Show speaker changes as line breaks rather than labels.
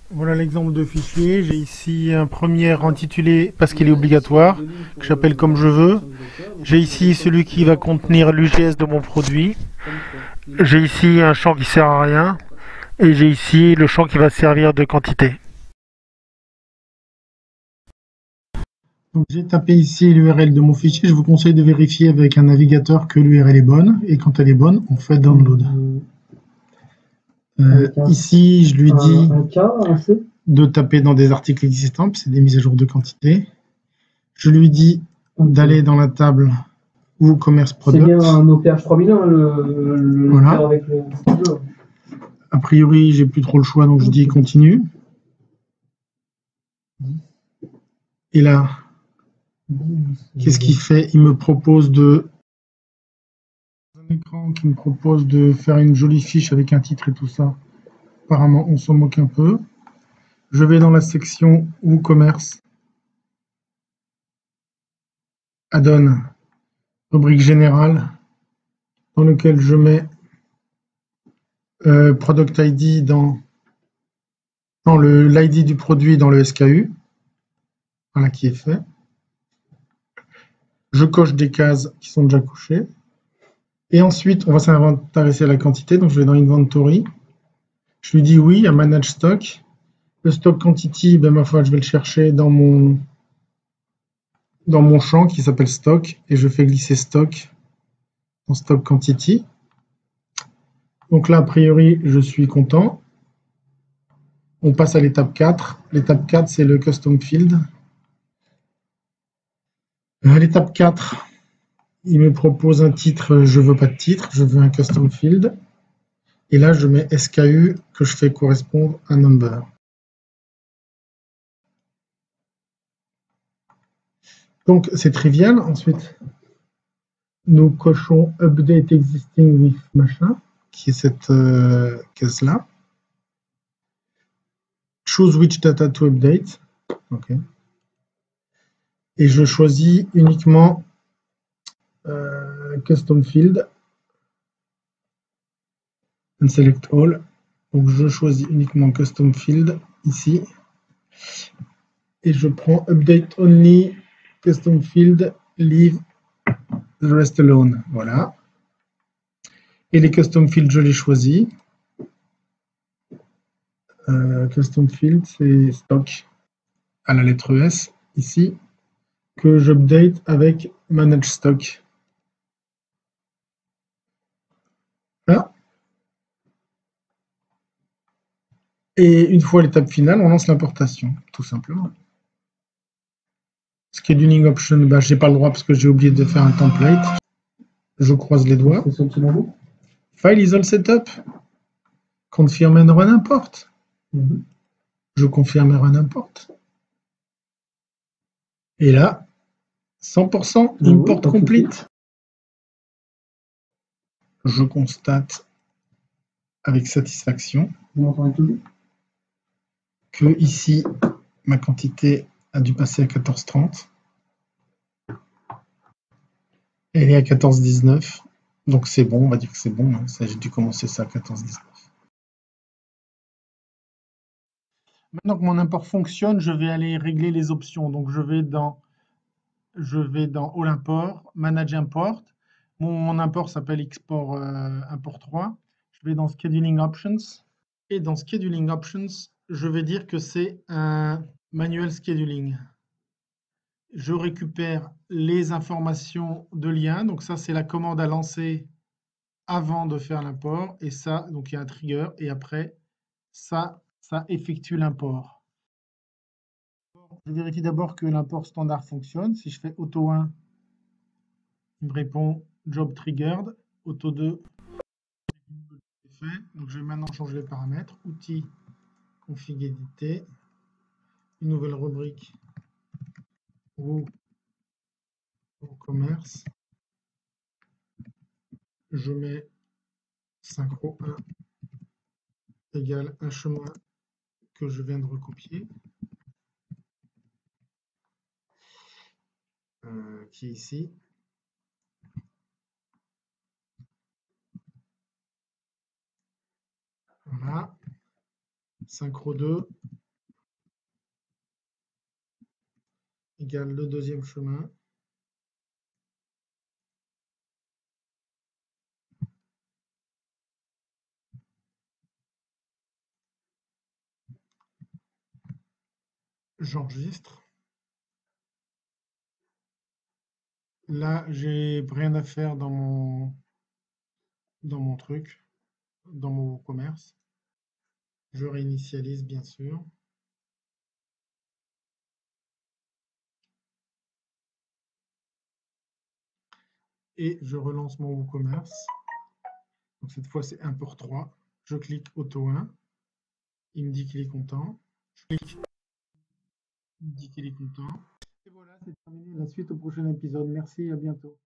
Voilà l'exemple de fichier. J'ai ici un premier intitulé parce qu'il est obligatoire, que j'appelle comme je veux. J'ai ici celui qui va contenir l'UGS de mon produit. J'ai ici un champ qui sert à rien. Et j'ai ici le champ qui va servir de quantité. Donc j'ai tapé ici l'URL de mon fichier. Je vous conseille de vérifier avec un navigateur que l'URL est bonne. Et quand elle est bonne, on fait download. Ici, je lui dis de taper dans des articles existants, c'est des mises à jour de quantité. Je lui dis d'aller dans la table WooCommerce Product.
C'est bien un OPH 3001,
voilà.
Avec le studio.
A priori, j'ai plus trop le choix, donc je dis continue. Et là, qu'est-ce qu'il fait? Il me propose un écran qui me propose de faire une jolie fiche avec un titre et tout ça. Apparemment, on s'en moque un peu. Je vais dans la section WooCommerce. Add-on, rubrique générale, dans lequel je mets Product ID dans l'ID du produit dans le SKU. Voilà qui est fait. Je coche des cases qui sont déjà cochées. Et ensuite, on va s'intéresser à la quantité. Donc, je vais dans Inventory. Je lui dis oui à Manage Stock. Le Stock Quantity, ben, ma foi, je vais le chercher dans mon champ qui s'appelle Stock. Et je fais glisser Stock dans Stock Quantity. Donc là, a priori, je suis content. On passe à l'étape 4. L'étape 4, c'est le Custom Field. À l'étape 4, il me propose un titre. Je veux pas de titre, je veux un Custom Field. Et là, je mets SKU que je fais correspondre à number. Donc, c'est trivial. Ensuite, nous cochons Update Existing with machin, qui est cette case-là. Choose which data to update. OK. Et je choisis uniquement Custom Field and Select All. Donc, je choisis uniquement Custom Field ici. Et je prends Update Only, Custom Field, Leave the rest alone. Voilà. Et les Custom Fields, je les choisis. Custom Field, c'est Stock à la lettre S, ici, que j'update avec Manage Stock. Là. Et une fois l'étape finale, on lance l'importation, tout simplement. Scheduling option, bah, j'ai pas le droit parce que j'ai oublié de faire un template. Je croise les doigts. File is all setup. Confirm and run import. Je confirme et run import. Et là, 100% import complete. Je constate avec satisfaction que ici, ma quantité a dû passer à 14,30. Elle est à 14,19. Donc c'est bon, on va dire que c'est bon. Hein. J'ai dû commencer ça à 14,19. Maintenant que mon import fonctionne, je vais aller régler les options. Donc je vais dans All Import, Manage Import. Mon import s'appelle Export Import 3. Je vais dans Scheduling Options. Et dans Scheduling Options, je vais dire que c'est un manuel scheduling. Je récupère les informations de lien. Donc ça, c'est la commande à lancer avant de faire l'import. Et ça, donc il y a un trigger. Et après, ça effectue l'import. Je vérifie d'abord que l'import standard fonctionne. Si je fais auto 1, il me répond job triggered. Auto 2, c'est fait. Donc je vais maintenant changer les paramètres. Outils, config édité. Une nouvelle rubrique WooCommerce. Je mets synchro 1 égale un chemin que je viens de recopier, qui est ici. Voilà. Synchro 2, égale le deuxième chemin. J'enregistre. Là, j'ai rien à faire dans mon truc, dans mon commerce. Je réinitialise, bien sûr. Et je relance mon WooCommerce. Donc cette fois, c'est import 3. Je clique Auto 1. Il me dit qu'il est content. Je clique, il me dit qu'il est content. Et voilà, c'est terminé. La suite au prochain épisode. Merci, à bientôt.